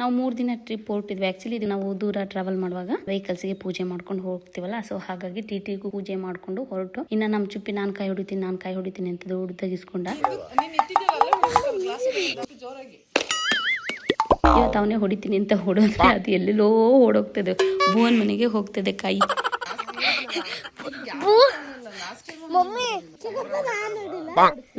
ನಾವು 3 ದಿನ trip ಹೊರಟಿದ್ವಿ. Actually ಇದು ನಾವು ದೂರ ಟ್ರಾವೆಲ್ ಮಾಡುವಾಗ ವೆಹಿಕಲ್ಸ್ಗೆ ಪೂಜೆ ಮಾಡ್ಕೊಂಡು ಹೋಗ್ತೀವಲ್ಲ, ಸೊ ಹಾಗಾಗಿ ಟಿಟಿಗೂ ಪೂಜೆ ಮಾಡ್ಕೊಂಡು ಹೊರಟು. ಇನ್ನ ನಮ್ಮ ಚುಪ್ಪಿ ನಾನು ಕಾಯಿ ಹೊಡಿತೀನಿ ಅಂತ ದೊಡ್ಡ ತೆಗಿಸ್ಕೊಂಡ. ಇವತ್ತು ಅವನೇ ಹೊಡಿತೀನಿ ಅಂತ ಹೊಡೋದ್ರೆ ಅದು ಎಲ್ಲೆಲ್ಲೋ ಓಡೋಗ್ತದೆ, ಭುವನ್ ಮನೆಗೆ ಹೋಗ್ತದೆ ಕಾಯಿ.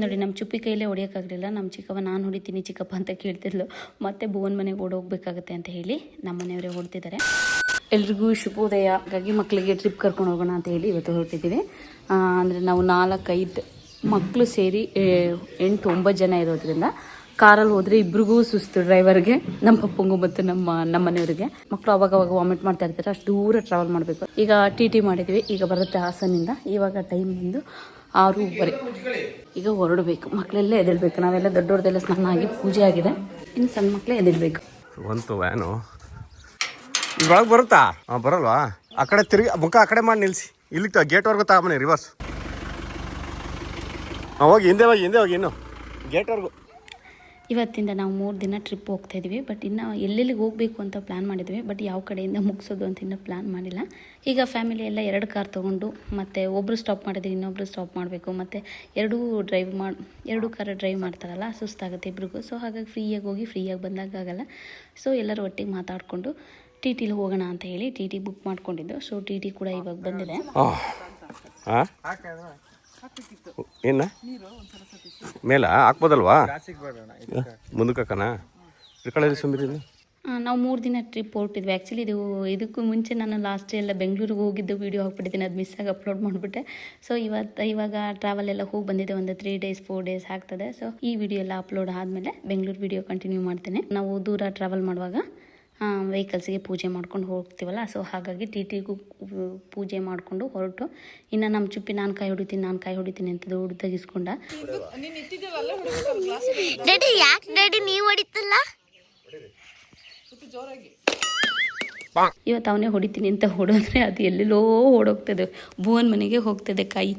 ನೋಡಿ ನಮ್ಮ ಚುಪ್ಪಿ ಕೈಲೇ ಹೊಡಿಯೋಕ್ಕಾಗಲಿಲ್ಲ. ನಮ್ಮ ಚಿಕ್ಕವ ನಾನು ಹೊಡಿತೀನಿ ಚಿಕ್ಕಪ್ಪ ಅಂತ ಕೇಳ್ತಿದ್ಲು. ಮತ್ತೆ ಭುವನ್ ಮನೆಗೆ ಓಡೋಗ್ಬೇಕಾಗತ್ತೆ ಅಂತ ಹೇಳಿ ನಮ್ಮ ಮನೆಯವರೇ ಹೊಡ್ತಿದ್ದಾರೆ. ಎಲ್ರಿಗೂ ಶುಭೋದಯ. ಹಾಗಾಗಿ ಮಕ್ಕಳಿಗೆ ಟ್ರಿಪ್ ಕರ್ಕೊಂಡು ಹೋಗೋಣ ಅಂತ ಹೇಳಿ ಇವತ್ತು ಹೊರಟಿದ್ದೀವಿ. ಅಂದರೆ ನಾವು 4-5 ಮಕ್ಕಳು ಸೇರಿ 8-9 ಜನ ಇರೋದ್ರಿಂದ ಕಾರಲ್ಲಿ ಹೋದರೆ ಇಬ್ರಿಗೂ ಸುಸ್ತು, ಡ್ರೈವರ್ಗೆ, ನಮ್ಮ ಪಪ್ಪಂಗೂ ಮತ್ತು ನಮ್ಮ ಮನೆಯವರಿಗೆ. ಮಕ್ಕಳು ಅವಾಗ ವಾಮಿಟ್ ಮಾಡ್ತಾ ಇರ್ತಾರೆ, ಅಷ್ಟು ದೂರ ಟ್ರಾವೆಲ್ ಮಾಡಬೇಕು. ಈಗ ಟಿ ಮಾಡಿದ್ವಿ, ಈಗ ಬರುತ್ತೆ ಹಾಸನಿಂದ. ಇವಾಗ ಟೈಮ್ ಬಂದು 6:30. ಈಗ ಹೊರಡಬೇಕು. ಮಕ್ಕಳೆಲ್ಲ ಎದ್ದೇಳಬೇಕು. ನಾವೆಲ್ಲ ದೊಡ್ಡವ್ರದ್ದೆಲ್ಲ ಸ್ನಾನ ಆಗಿ ಪೂಜೆ ಆಗಿದೆ, ಇನ್ನು ಸಣ್ಣ ಮಕ್ಕಳೇ ಎದ್ದೇಳಬೇಕು. ಒಂದು ವ್ಯಾನು ಇದ್ರೊಳಗೆ ಬರುತ್ತಾ? ಬರಲ್ವಾ? ಆ ಕಡೆ ತಿರುಗಿ ಮುಖ ಆ ಕಡೆ ಮಾಡಿ ನಿಲ್ಲಿಸಿ. ಇಲ್ಲಿಗೆ ಗೇಟ್ವರೆಗೂ ತಗೊಂಬನ್ನಿ, ರಿವರ್ಸ್ ಹೋಗಿ ಹಿಂದೆ ಹೋಗಿ ಇನ್ನು ಗೇಟ್ವರೆಗೂ. ಇವತ್ತಿಂದ ನಾವು 3 ದಿನ ಟ್ರಿಪ್ ಹೋಗ್ತಾ ಇದ್ವಿ. ಬಟ್ ಇನ್ನು ಎಲ್ಲೆಲ್ಲಿಗೆ ಹೋಗಬೇಕು ಅಂತ ಪ್ಲ್ಯಾನ್ ಮಾಡಿದ್ವಿ. ಬಟ್ ಯಾವ ಕಡೆಯಿಂದ ಮುಗಿಸೋದು ಅಂತ ಇನ್ನೂ ಪ್ಲ್ಯಾನ್ ಮಾಡಿಲ್ಲ. ಈಗ ಫ್ಯಾಮಿಲಿ ಎಲ್ಲ 2 ಕಾರ್ ತೊಗೊಂಡು, ಮತ್ತು ಒಬ್ಬರು ಸ್ಟಾಪ್ ಮಾಡಿದ್ರೆ ಇನ್ನೊಬ್ಬರು ಸ್ಟಾಪ್ ಮಾಡಬೇಕು. ಮತ್ತು 2 ಕಾರ್ ಡ್ರೈವ್ ಮಾಡ್ತಾರಲ್ಲ, ಸುಸ್ತಾಗುತ್ತೆ ಇಬ್ರಿಗೂ. ಸೊ ಹಾಗಾಗಿ ಫ್ರೀಯಾಗಿ ಹೋಗಿ ಫ್ರೀಯಾಗಿ ಬಂದಾಗಲ್ಲ. ಸೊ ಎಲ್ಲರೂ ಒಟ್ಟಿಗೆ ಮಾತಾಡಿಕೊಂಡು ಟಿಟಿಲಿ ಹೋಗೋಣ ಅಂತ ಹೇಳಿ ಟಿ ಬುಕ್ ಮಾಡ್ಕೊಂಡಿದ್ದು. ಸೊ ಟಿ ಕೂಡ ಇವಾಗ ಬಂದಿದೆ. ಏನ ಮೇಲ ಹಾಕ್ಬೋದಲ್ವಾ? ಮುಂದಕ್ಕೆ ಹಾಕಣ ಇಟ್ಕೊಳ್ಳಿ ಸುಮ್ಮನೆ. ನಾವು 3 ದಿನ ಟ್ರಿಪ್ ಹೊರಟಿದ್ವಿ. ಆ್ಯಕ್ಚುಲಿ ಇದಕ್ಕೂ ಮುಂಚೆ ನಾನು ಲಾಸ್ಟ್ ಎಲ್ಲ ಬೆಂಗಳೂರಿಗೆ ಹೋಗಿದ್ದು ವೀಡಿಯೋ ಹಾಕ್ಬಿಟ್ಟಿದ್ದೀನಿ, ಅದು ಮಿಸ್ ಆಗಿ ಅಪ್ಲೋಡ್ ಮಾಡಿಬಿಟ್ಟೆ. ಸೊ ಇವಾಗ ಟ್ರಾವೆಲ್ ಎಲ್ಲ ಹೋಗಿ ಬಂದಿದೆ. ಒಂದು 3 ಡೇಸ್ 4 ಡೇಸ್ ಆಗ್ತದೆ. ಸೊ ಈ ವಿಡಿಯೋ ಎಲ್ಲ ಅಪ್ಲೋಡ್ ಆದಮೇಲೆ ಬೆಂಗಳೂರು ವಿಡಿಯೋ ಕಂಟಿನ್ಯೂ ಮಾಡ್ತೇನೆ. ನಾವು ದೂರ ಟ್ರಾವೆಲ್ ಮಾಡುವಾಗ ವೆಹಿಕಲ್ಸ್ಗೆ ಪೂಜೆ ಮಾಡ್ಕೊಂಡು ಹೋಗ್ತೀವಲ್ಲ, ಸೊ ಹಾಗಾಗಿ ಟಿಟಿಗೂ ಪೂಜೆ ಮಾಡಿಕೊಂಡು ಹೊರಟು. ಇನ್ನು ನಮ್ಮ ಚುಪ್ಪಿ ನಾನು ಕಾಯಿ ಹೊಡಿತೀನಿ ಅಂತ ದೊಡ್ಡ ತೆಗಿಸ್ಕೊಂಡ. ಇವತ್ತು ಅವನೇ ಹೊಡಿತೀನಿ ಅಂತ ಹೊಡೋದ್ರೆ ಅದು ಎಲ್ಲೆಲ್ಲೋ ಓಡೋಗ್ತದೆ, ಭುವನ್ ಮನೆಗೆ ಹೋಗ್ತದೆ ಕಾಯಿ.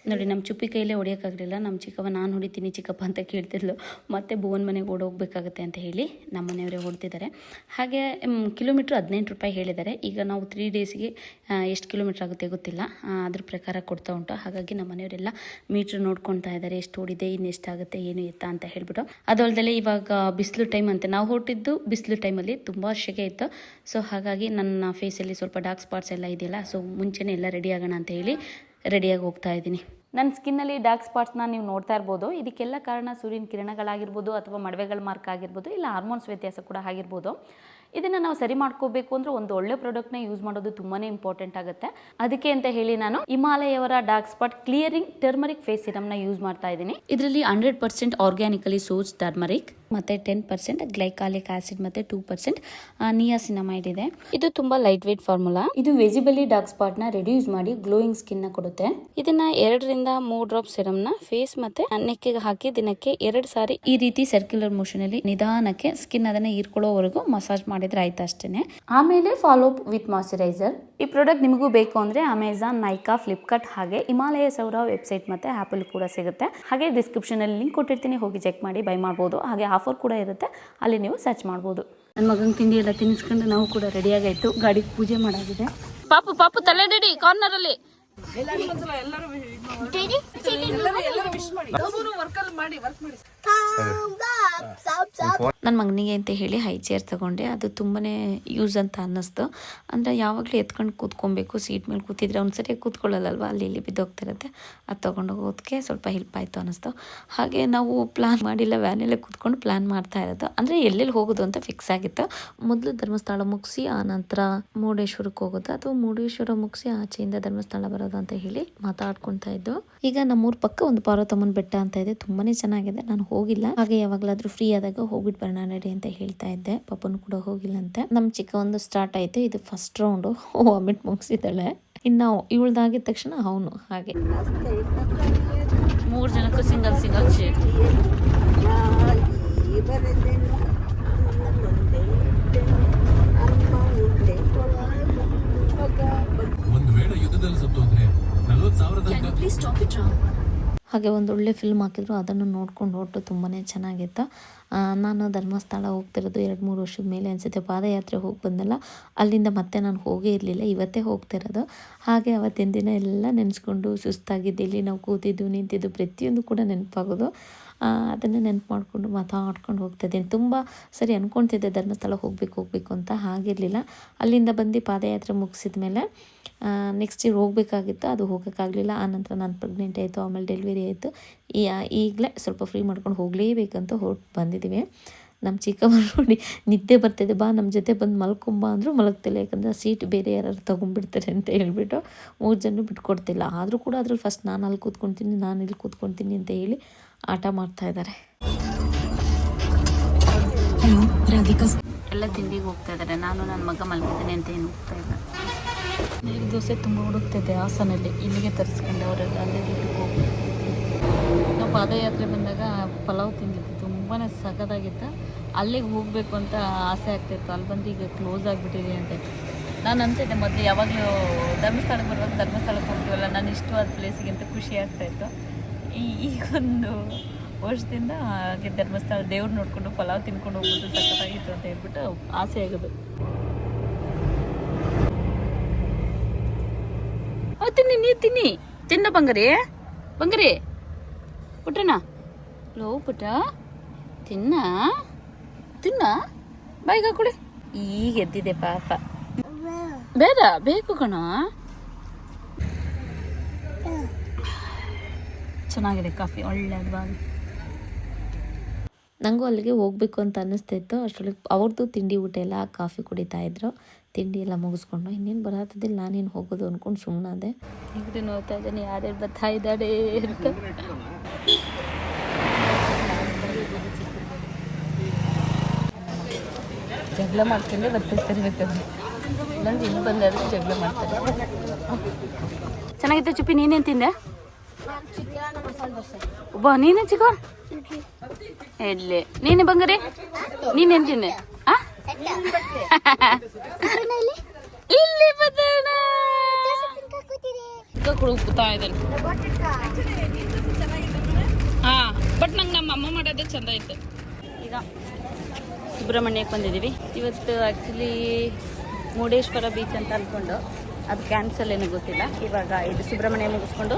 ನೋಡಿ ನಮ್ಮ ಚುಪ್ಪಿ ಕೈಲೇ ಹೊಡಿಯೋಕ್ಕಾಗಲಿಲ್ಲ. ನಮ್ಮ ಚಿಕ್ಕವ ನಾನು ಹೊಡಿತೀನಿ ಚಿಕ್ಕಪ್ಪ ಅಂತ ಕೇಳ್ತಿದ್ಲು. ಮತ್ತೆ ಭುವನ್ ಮನೆಗೆ ಓಡೋಗ್ಬೇಕಾಗತ್ತೆ ಅಂತ ಹೇಳಿ ನಮ್ಮ ಮನೆಯವರೇ ಹೊಡ್ತಿದ್ದಾರೆ. ಹಾಗೆ ಕಿಲೋಮೀಟ್ರ್ 18 ರೂಪಾಯಿ ಹೇಳಿದ್ದಾರೆ. ಈಗ ನಾವು 3 ಡೇಸ್ಗೆ ಎಷ್ಟು ಕಿಲೋಮೀಟ್ರ್ ಆಗುತ್ತೆ ಗೊತ್ತಿಲ್ಲ, ಅದ್ರ ಪ್ರಕಾರ ಕೊಡ್ತಾ ಉಂಟು. ಹಾಗಾಗಿ ನಮ್ಮ ಮನೆಯವರೆಲ್ಲ ಮೀಟ್ರ್ ನೋಡ್ಕೊತಾ ಇದ್ದಾರೆ, ಎಷ್ಟು ಓಡಿದೆ, ಇನ್ನು ಎಷ್ಟಾಗುತ್ತೆ, ಏನು ಎತ್ತ ಅಂತ ಹೇಳ್ಬಿಟ್ಟು. ಅದಲ್ಲದೆ ಇವಾಗ ಬಿಸಿಲು ಟೈಮ್ ಅಂತೆ. ನಾವು ಹೊರಟಿದ್ದು ಬಿಸಿಲು ಟೈಮಲ್ಲಿ ತುಂಬ ಸೆಕೆ ಇತ್ತು. ಸೊ ಹಾಗಾಗಿ ನನ್ನ ಫೇಸಲ್ಲಿ ಸ್ವಲ್ಪ ಡಾರ್ಕ್ ಸ್ಪಾಟ್ಸ್ ಎಲ್ಲ ಇದೆಯಲ್ಲ, ಸೊ ಮುಂಚೆನೇ ಎಲ್ಲ ರೆಡಿ ಆಗೋಣ ಅಂತ ಹೇಳಿ ರೆಡಿಯಾಗಿ ಹೋಗ್ತಾ ಇದ್ದೀನಿ. ನನ್ನ ಸ್ಕಿನ್ನಲ್ಲಿ ಡಾರ್ಕ್ ಸ್ಪಾಟ್ಸ್ನ ನೀವು ನೋಡ್ತಾ ಇರ್ಬೋದು. ಇದಕ್ಕೆಲ್ಲ ಕಾರಣ ಸೂರ್ಯನ ಕಿರಣಗಳಾಗಿರ್ಬೋದು, ಅಥವಾ ಮಡವೆಗಳ ಮಾರ್ಕ್ ಆಗಿರ್ಬೋದು, ಇಲ್ಲ ಹಾರ್ಮೋನ್ಸ್ ವ್ಯತ್ಯಾಸ ಕೂಡ ಆಗಿರ್ಬೋದು. ಇದನ್ನು ನಾವು ಸರಿ ಮಾಡ್ಕೋಬೇಕು ಅಂದರೆ ಒಂದು ಒಳ್ಳೆ ಪ್ರಾಡಕ್ಟ್ನ ಯೂಸ್ ಮಾಡೋದು ತುಂಬಾ ಇಂಪಾರ್ಟೆಂಟ್ ಆಗುತ್ತೆ. ಅದಕ್ಕೆ ಅಂತ ಹೇಳಿ ನಾನು ಹಿಮಾಲಯವರ dark spot clearing turmeric face ಸಿರಮ್ನ ಯೂಸ್ ಮಾಡ್ತಾ ಇದ್ದೀನಿ. ಇದರಲ್ಲಿ 100% ಆರ್ಗ್ಯಾನಿಕಲಿ ಸೋರ್ಸ್ ಟರ್ಮರಿಕ್, ಮತ್ತೆ 10% ಗ್ಲೈಕಾಲಿಕ್ ಆಸಿಡ್, ಮತ್ತೆ 2% ನಿಯಾಸಿನಮೈಡ್ ಇದೆ. ಇದು ತುಂಬಾ ಲೈಟ್ ವೇಟ್ ಫಾರ್ಮುಲಾ. ಇದು ವಿಸಿಬಲಿ ಡಾರ್ಕ್ ಸ್ಪಾಟ್ ನ ರಿಡ್ಯೂಸ್ ಮಾಡಿ ಗ್ಲೋಯಿಂಗ್ ಸ್ಕಿನ್ ನ ಕೊಡುತ್ತೆ. ಇದನ್ನ 2 ರಿಂದ 3 ಡ್ರಾಪ್ ಸಿರಮ್ ನ ಫೇಸ್ ಮತ್ತೆ ನೆಕ್ಕಿಗೆ ಹಾಕಿ ದಿನಕ್ಕೆ 2 ಸಾರಿ ಈ ರೀತಿ ಸರ್ಕ್ಯುಲರ್ ಮೋಷನ್ ಅಲ್ಲಿ ನಿಧಾನಕ್ಕೆ ಸ್ಕಿನ್ ಅದನ್ನ ಹೀರ್ಕೊಳ್ಳೋವರೆಗೂ ಮಸಾಜ್ ಮಾಡಿದ್ರೆ ಆಯ್ತು ಅಷ್ಟೇನೆ. ಆಮೇಲೆ ಫಾಲೋ ಅಪ್ ವಿತ್ ಮಾಯಿಶ್ಚರೈಸರ್. ಈ ಪ್ರಾಡಕ್ಟ್ ನಿಮಗೂ ಬೇಕು ಅಂದ್ರೆ ಅಮೆಜಾನ್, ನೈಕಾ, ಫ್ಲಿಪ್ಕಾರ್ಟ್ ಹಾಗೆ ಹಿಮಾಲಯ ಸೌರ ವೆಬ್ಸೈಟ್ ಮತ್ತೆ ಆಪಲ್ ಕೂಡ ಸಿಗುತ್ತೆ. ಹಾಗೆ ಡಿಸ್ಕ್ರಿಪ್ಷನ್ ಅಲ್ಲಿ ಲಿಂಕ್ ಕೊಟ್ಟಿರ್ತೀನಿ, ಹೋಗಿ ಚೆಕ್ ಮಾಡಿ ಬೈ ಮಾಡಬಹುದು. ಹಾಗೆ ಆಫರ್ ಕೂಡ ಇರುತ್ತೆ, ಅಲ್ಲಿ ನೀವು ಸರ್ಚ್ ಮಾಡಬಹುದು. ನನ್ನ ಮಗನ ತಿಂಡಿ ಎಲ್ಲ ತಿನ್ನಿಸ್ಕೊಂಡು ನಾವು ಕೂಡ ರೆಡಿ ಆಗಾಯ್ತು. ಗಾಡಿಗೆ ಪೂಜೆ ಮಾಡಾಗಿದೆ. ಪಾಪು ತಲೆ ರೆಡಿ ಕಾರ್ನರ್ ಅಲ್ಲಿ. ನನ್ನ ಮಗನಿಗೆ ಅಂತ ಹೇಳಿ ಹೈ ಚೇರ್ ತಗೊಂಡೆ. ಅದು ತುಂಬಾನೇ ಯೂಸ್ ಅಂತ ಅನ್ನಿಸ್ತು. ಅಂದರೆ ಯಾವಾಗಲೂ ಎತ್ಕೊಂಡು ಕೂತ್ಕೊಬೇಕು. ಸೀಟ್ ಮೇಲೆ ಕೂತಿದ್ರೆ ಅವ್ನು ಸರಿಯಾಗಿ ಕೂತ್ಕೊಳ್ಳಲ್ಲಲ್ವ, ಅಲ್ಲಿ ಇಲ್ಲಿ ಬಿದ್ದೋಗ್ತಿರುತ್ತೆ. ಅದು ತೊಗೊಂಡು ಹೋಗೋದಕ್ಕೆ ಸ್ವಲ್ಪ ಹೆಲ್ಪ್ ಆಯಿತು ಅನ್ನಿಸ್ತು. ಹಾಗೆ ನಾವು ಪ್ಲಾನ್ ಮಾಡಿಲ್ಲ, ವ್ಯಾನಲ್ಲೇ ಕೂತ್ಕೊಂಡು ಪ್ಲಾನ್ ಮಾಡ್ತಾ ಇರೋದು. ಅಂದರೆ ಎಲ್ಲೆಲ್ಲಿ ಹೋಗೋದು ಅಂತ ಫಿಕ್ಸ್ ಆಗಿತ್ತು. ಮೊದಲು ಧರ್ಮಸ್ಥಳ ಮುಗಿಸಿ ಆ ನಂತರ ಮುರುಡೇಶ್ವರಕ್ಕೆ ಹೋಗೋದು, ಅಥವಾ ಮುರುಡೇಶ್ವರ ಮುಗಿಸಿ ಆಚೆಯಿಂದ ಧರ್ಮಸ್ಥಳ ಬರೋದು ಅಂತ ಹೇಳಿ ಮಾತಾಡ್ಕೊತಾ ಇದ್ದು. ಈಗ ನಮ್ಮೂರ ಪಕ್ಕ ಒಂದು ಪಾರ್ವತಮ್ಮನ ಬೆಟ್ಟ ಅಂತ ಇದೆ, ತುಂಬಾನೇ ಚೆನ್ನಾಗಿದೆ. ನಾನು ಹೋಗಿಲ್ಲ, ಹಾಗೆ ಯಾವಾಗಲಾದ್ರೂ ಫ್ರೀ ಆದಾಗ ಹೋಗ್ಬಿಟ್ಟು ಬರೋಣ ನಡಿ ಅಂತ ಹೇಳ್ತಾ ಇದ್ದೆ. ಪಾಪನು ಕೂಡ ಹೋಗಿಲ್ಲಂತೆ. ನಮ್ಮ ಚಿಕ್ಕ ಒಂದು ಸ್ಟಾರ್ಟ್ ಆಯ್ತು. ಇದು ಫಸ್ಟ್ ರೌಂಡು ವಾಮಿಟ್ ಮುಗಿಸಿದ್ದಾಳೆ. ಇನ್ನು ಇವಳ್ದಾಗಿದ ತಕ್ಷಣ ಅವನು ಹಾಗೆ 3 ಜನಕ್ಕೂ ಸಿಂಗಲ್ ಶೇರ್. ಒಂದು ವೇಳೆ ಯುದ್ಧದಲ್ಲಿ ಸತ್ತೋದ್ರೆ 40,000 ಹಾಗೆ ಒಂದೊಳ್ಳೆ ಫಿಲ್ಮ್ ಹಾಕಿದ್ರು, ಅದನ್ನು ನೋಡ್ಕೊಂಡು ಹೊರಟು ತುಂಬಾ ಚೆನ್ನಾಗಿತ್ತು. ನಾನು ಧರ್ಮಸ್ಥಳ ಹೋಗ್ತಿರೋದು 2-3 ವರ್ಷದ ಮೇಲೆ ಅನಿಸುತ್ತೆ. ಪಾದಯಾತ್ರೆ ಹೋಗಿ ಬಂದಲ್ಲ, ಅಲ್ಲಿಂದ ಮತ್ತೆ ನಾನು ಹೋಗೇ ಇರಲಿಲ್ಲ, ಇವತ್ತೇ ಹೋಗ್ತಿರೋದು. ಹಾಗೆ ಅವತ್ತಿನ ದಿನ ಎಲ್ಲ ನೆನೆಸ್ಕೊಂಡು ಸುಸ್ತಾಗಿದ್ದು, ಇಲ್ಲಿ ನಾವು ಕೂತಿದ್ದು ನಿಂತಿದ್ದು ಪ್ರತಿಯೊಂದು ಕೂಡ ನೆನಪಾಗೋದು. ಅದನ್ನೇ ನೆನಪು ಮಾಡಿಕೊಂಡು ಮಾತಾಡ್ಕೊಂಡು ಹೋಗ್ತಾಯಿದ್ದೀನಿ. ತುಂಬ ಸರಿ ಅಂದ್ಕೊಳ್ತಿದ್ದೆ ಧರ್ಮಸ್ಥಳ ಹೋಗಬೇಕು ಅಂತ, ಹಾಗಿರಲಿಲ್ಲ. ಅಲ್ಲಿಂದ ಬಂದು ಪಾದಯಾತ್ರೆ ಮುಗಿಸಿದ ಮೇಲೆ ನೆಕ್ಸ್ಟ್ ಹೋಗಬೇಕಾಗಿತ್ತು, ಅದು ಹೋಗೋಕ್ಕಾಗಲಿಲ್ಲ. ಆನಂತರ ನಾನು ಪ್ರೆಗ್ನೆಂಟ್ ಆಯಿತು, ಆಮೇಲೆ ಡೆಲಿವರಿ ಆಯಿತು. ಈಗಲೇ ಸ್ವಲ್ಪ ಫ್ರೀ ಮಾಡ್ಕೊಂಡು ಹೋಗಲೇಬೇಕಂತ ಹೊರಟು ಬಂದಿದ್ದೀವಿ. ನಮ್ಮ ಚಿಕ್ಕಮ್ಮ ನೋಡಿ ನಿದ್ದೆ ಬರ್ತಿದೆ, ಬಾ ನಮ್ಮ ಜೊತೆ ಬಂದು ಮಲ್ಕೊಂಬ ಅಂದರು, ಮಲಗ್ತಿಲ್ಲ. ಯಾಕಂದರೆ ಸೀಟ್ ಬೇರೆ ಯಾರು ತೊಗೊಂಡ್ಬಿಡ್ತಾರೆ ಅಂತ ಹೇಳ್ಬಿಟ್ಟು 3 ಜನ ಬಿಟ್ಕೊಡ್ತಿಲ್ಲ. ಆದರೂ ಕೂಡ ಅದ್ರಲ್ಲಿ ಫಸ್ಟ್ ನಾನು ಅಲ್ಲಿ ಕೂತ್ಕೊಳ್ತೀನಿ, ನಾನು ಇಲ್ಲಿ ಕೂತ್ಕೊಳ್ತೀನಿ ಅಂತ ಹೇಳಿ ಆಟ ಮಾಡ್ತಾಯಿದ್ದಾರೆ. ಎಲ್ಲ ತಿಂಡಿಗೆ ಹೋಗ್ತಾ ಇದ್ದಾರೆ. ನಾನು ನನ್ನ ಮಗ ಮಲಗಿದ್ದೀನಿ ಅಂತ ಏನು ಹೋಗ್ತಾ ಇಲ್ಲ. ನೀರು ದೋಸೆ ತುಂಬ ಹುಡುಕ್ತಿದ್ದೆ ಹಾಸನಲ್ಲಿ, ಇಲ್ಲಿಗೆ ತರಿಸ್ಕೊಂಡು ಅವರೆಲ್ಲ ಅಲ್ಲೇ ದುಡ್ಡು ಹೋಗಿ. ನಾವು ಪಾದಯಾತ್ರೆ ಬಂದಾಗ ಪಲಾವ್ ತಿಂದಿದ್ದು ತುಂಬಾ ಸಖತ್ತಾಗಿತ್ತು. ಅಲ್ಲಿಗೆ ಹೋಗಬೇಕು ಅಂತ ಆಸೆ ಆಗ್ತಾಯಿತ್ತು. ಅಲ್ಲಿ ಬಂದು ಈಗ ಕ್ಲೋಸ್ ಆಗಿಬಿಟ್ಟಿದೆ ಅಂತ ನಾನು ಅಂತಿದ್ದೆ. ಮೊದಲು ಯಾವಾಗಲೂ ಧರ್ಮಸ್ಥಳಕ್ಕೆ ಬರುವಾಗ ಧರ್ಮಸ್ಥಳಕ್ಕೆ ಹೋಗ್ತೀವಲ್ಲ, ನಾನು ಇಷ್ಟವಾದ ಪ್ಲೇಸಿಗೆ ಅಂತ ಖುಷಿ ಆಗ್ತಾಯಿತ್ತು. ಈಗೊಂದು ವರ್ಷದಿಂದ ಹಾಗೆ ಧರ್ಮಸ್ಥಳ ದೇವ್ರು ನೋಡಿಕೊಂಡು ಪಲಾವ್ ತಿನ್ಕೊಂಡು ಹೋಗ್ಬೋದು, ಸಖತ್ತಾಗಿತ್ತು ಅಂತ ಹೇಳ್ಬಿಟ್ಟು ಆಸೆ ಆಗೋದು. ತಿನ್ನಿ, ನೀರು ತಿನ್ನಿ, ತಿನ್ನ ಬಂಗಾರಿ ಪುಟ್ಟಣ, ಲೋ ಪುಟ್ಟ, ತಿನ್ನ ಬಾಯಿಗೆ ಹಾಕೊಳ್ಳಿ. ಈಗ ಎದ್ದಿದೆ ಪಾಪ, ಬೇಡ ಬೇಕು ಕಣ. ಚೆನ್ನಾಗಿದೆ ಕಾಫಿ, ಒಳ್ಳೆಯದು ಬಾಗಿ. ನನಗೂ ಅಲ್ಲಿಗೆ ಹೋಗಬೇಕು ಅಂತ ಅನ್ನಿಸ್ತಾಯಿತ್ತು. ಅಷ್ಟರೊಳಗೆ ಅವ್ರದ್ದು ತಿಂಡಿ ಊಟ ಎಲ್ಲ ಕಾಫಿ ಕುಡಿತಾಯಿದ್ರು. ತಿಂಡಿ ಎಲ್ಲ ಮುಗಿಸ್ಕೊಂಡು ಇನ್ನೇನು ಬರತ್ತದಿಲ್ಲ, ನಾನೇನು ಹೋಗೋದು ಅಂದ್ಕೊಂಡು ಸುಮ್ಮನಾದೆ. ಈಗ ನೋಡ್ತಾ ಇದ್ದೀನಿ ಯಾರ್ಯಾರು ಬರ್ತಾ ಇದ್ದಾರೆ ಅಂತ. ಜಗಳ ಮಾಡ್ಕೊಂಡೆ ಬರ್ತಿರ್ಬೇಕಾದ್ರೆ, ಇಲ್ಲಾಂದ್ರೆ ಇನ್ನು ಬಂದಾದ್ರೆ ಜಗಳ ಮಾಡ್ತಾರೆ. ಚೆನ್ನಾಗಿತ್ತು ಚುಪ್ಪಿ, ನೀನೇನು ತಿಂದೆ? ಒಬ್ಬ ನೀನೇ ಚಿಕ್ಕ ಇಡ್ಲಿ. ನೀನೆ ಬಂಗಾರಿ, ನೀನೇನು ತಿಂದೆ? ಇಲ್ಲಿ ಬರೋಣ ಹುಡುಕ್ತಾ ಇದ್ದಾನೆ. ಬಟ್ ನಂಗೆ ನಮ್ಮ ಅಮ್ಮ ಮಾಡೋದೇ ಚಂದ ಇತ್ತು. ಈಗ ಸುಬ್ರಹ್ಮಣ್ಯಕ್ಕೆ ಬಂದಿದ್ದೀವಿ. ಇವತ್ತು ಆ್ಯಕ್ಚುಲಿ ಮುರುಡೇಶ್ವರ ಬೀಚ್ ಅಂತ ಅಂದ್ಕೊಂಡು ಅದು ಕ್ಯಾನ್ಸಲ್ ಏನೂ ಗೊತ್ತಿಲ್ಲ. ಇವಾಗ ಇದು ಸುಬ್ರಹ್ಮಣ್ಯ ಮುಗಿಸ್ಕೊಂಡು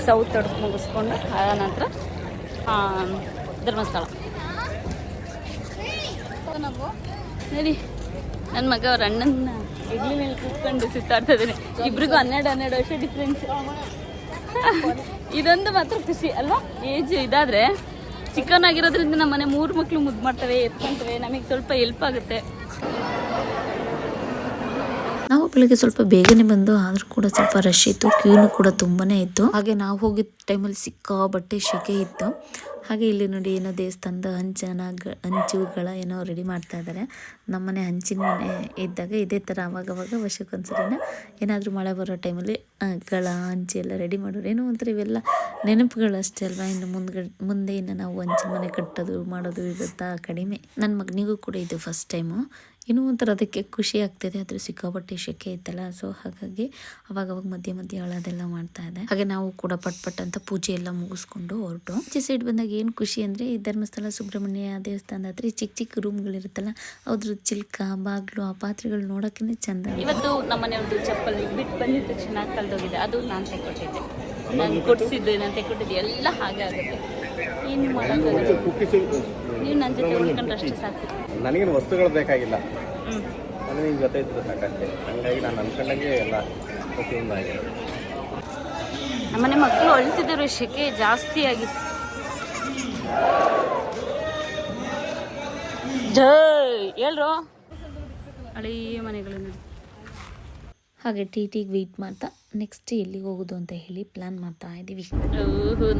ಸೌತ್ ತೊಡಕು ಮುಗಿಸ್ಕೊಂಡು ಆ ನಂತರ ಧರ್ಮಸ್ಥಳ. ನಾವು ನೋಡಿ ನನ್ನ ಮಗ ಅವ್ರ ಅಣ್ಣನ ಹೆಗ್ಲಿ ಮೇಲೆ ಕೂತ್ಕೊಂಡು ಸುತ್ತಾಡ್ತಾ ಇದ್ದಾನೆ. ಇಬ್ರಿಗೂ 12 ವರ್ಷ ಡಿಫ್ರೆನ್ಸ್. ಇದೊಂದು ಮಾತ್ರ ಖುಷಿ ಅಲ್ವಾ, ಏಜ್ ಇದಾದರೆ ಚಿಕ್ಕನಾಗಿರೋದ್ರಿಂದ ನಮ್ಮ ಮನೆ 3 ಮಕ್ಕಳು ಮುದ್ದು ಮಾಡ್ತವೆ, ಎತ್ಕೊಂತವೆ, ನಮಗೆ ಸ್ವಲ್ಪ ಹೆಲ್ಪ್ ಆಗುತ್ತೆ. ನಾವು ಬೆಳಗ್ಗೆ ಸ್ವಲ್ಪ ಬೇಗನೆ ಬಂದು, ಆದರೂ ಕೂಡ ಸ್ವಲ್ಪ ರಶ್ ಇತ್ತು, ಕ್ಯೂನು ಕೂಡ ತುಂಬಾ ಇತ್ತು. ಹಾಗೆ ನಾವು ಹೋಗಿದ್ದ ಟೈಮಲ್ಲಿ ಸಿಕ್ಕಾಪಟ್ಟೆ ಸೆಕೆ ಇತ್ತು. ಹಾಗೆ ಇಲ್ಲಿ ನೋಡಿ ಏನೋ ದೇವಸ್ಥಾನದ ಹಂಚುಗಳ ಏನೋ ರೆಡಿ ಮಾಡ್ತಾ ಇದ್ದಾರೆ. ನಮ್ಮನೆ ಹಂಚಿನ ಮನೆ ಇದ್ದಾಗ ಇದೇ ಥರ ಅವಾಗವಾಗ ವರ್ಷಕ್ಕೊಂದ್ಸರಿನ ಏನಾದರೂ ಮಳೆ ಬರೋ ಟೈಮಲ್ಲಿ ಹಂಚಿ ಎಲ್ಲ ರೆಡಿ ಮಾಡೋರು. ಏನೋ ಒಂಥರ ಇವೆಲ್ಲ ನೆನಪುಗಳು ಅಷ್ಟೇ ಅಲ್ವಾ. ಇನ್ನು ಮುಂದೆ ಇನ್ನು ನಾವು ಹಂಚಿನ ಮನೆ ಕಟ್ಟೋದು ಮಾಡೋದು ಇರುತ್ತಾ ಕಡಿಮೆ. ನನ್ನ ಮಗನಿಗೂ ಕೂಡ ಇದು ಫಸ್ಟ್ ಟೈಮು. ಇನ್ನೂ ಒಂಥರ ಅದಕ್ಕೆ ಖುಷಿ ಆಗ್ತಿದೆ. ಆದರೆ ಸಿಕ್ಕಾಪಟ್ಟೆ ಸೆಕೆ ಇತ್ತಲ್ಲ, ಸೊ ಹಾಗಾಗಿ ಅವಾಗವಾಗ ಮಧ್ಯೆ ಅಳೋದೆಲ್ಲ ಮಾಡ್ತಾ ಇದೆ. ಹಾಗೆ ನಾವು ಕೂಡ ಪಟ್ ಅಂತ ಪೂಜೆ ಎಲ್ಲ ಮುಗಿಸ್ಕೊಂಡು ಹೊರಟು. ಈಚೆ ಸೈಡ್ ಬಂದಾಗ ಏನು ಖುಷಿ ಅಂದರೆ ಈ ಧರ್ಮಸ್ಥಳ ಸುಬ್ರಹ್ಮಣ್ಯ ದೇವಸ್ಥಾನದ ಹತ್ರ ಚಿಕ್ಕ ರೂಮ್ಗಳಿರುತ್ತಲ್ಲ, ಅದ್ರ ಚಿಲ್ಕ ಬಾಗಿಲು ಆ ಪಾತ್ರೆಗಳು ನೋಡೋಕ್ಕೇ ಚಂದ. ಇವತ್ತು ನಮ್ಮ ಮನೆಯವ್ರದ್ದು ಚಪ್ಪಲಿ ಬಿಟ್ಟು ಬಂದಿದ ತಕ್ಷಣ ಕಳೆದೋಗಿದೆ. ಅದು ನಾನು ತೆಕ್ಕೊಟ್ಟಿದ್ದೆ, ನಾನು ಕೊಡಿಸಿದ್ದು, ನಾನು ತೆಕ್ಕೊಟ್ಟಿದ್ದೆ, ಎಲ್ಲ ಹಾಗೆ ಆಗುತ್ತೆ. ಏನು ಮಾಡೋಕ್ಕಾಗುತ್ತೆ. ನೀವು ನನ್ನ ಜೊತೆ ಉಳ್ಕೊಂಡ್ರೆ ಅಷ್ಟೇ ಸಾಕು. ನನಗೇನು ವಸ್ತುಗಳು ಬೇಕಾಗಿಲ್ಲ, ನನಗೆ ನಿಮ್ಮ ಜೊತೆ ಇದ್ರೆ ಸಾಕಷ್ಟೇ. ಹಂಗಾಗಿ ನಾನು ಅನ್ಕೊಂಡಂಗೆ ಎಲ್ಲ ಪ್ರತಿಯೊಂದಾಗಿದೆ. ನಮ್ಮನೆ ಮಕ್ಕಳು ಅಳ್ತಿದ್ದರು, ಸೆಕೆ ಜಾಸ್ತಿ ಆಗಿತ್ತು. ಹೇಳ್ರು ಹಳೆಯ ಮನೆಗಳು ನೋಡಿ. ಹಾಗೆ ಟಿಗೆ ವೆಯ್ಟ್ ಮಾಡ್ತಾ ನೆಕ್ಸ್ಟ್ ಎಲ್ಲಿಗೆ ಹೋಗೋದು ಅಂತ ಹೇಳಿ ಪ್ಲಾನ್ ಮಾಡ್ತಾ ಇದ್ದೀವಿ.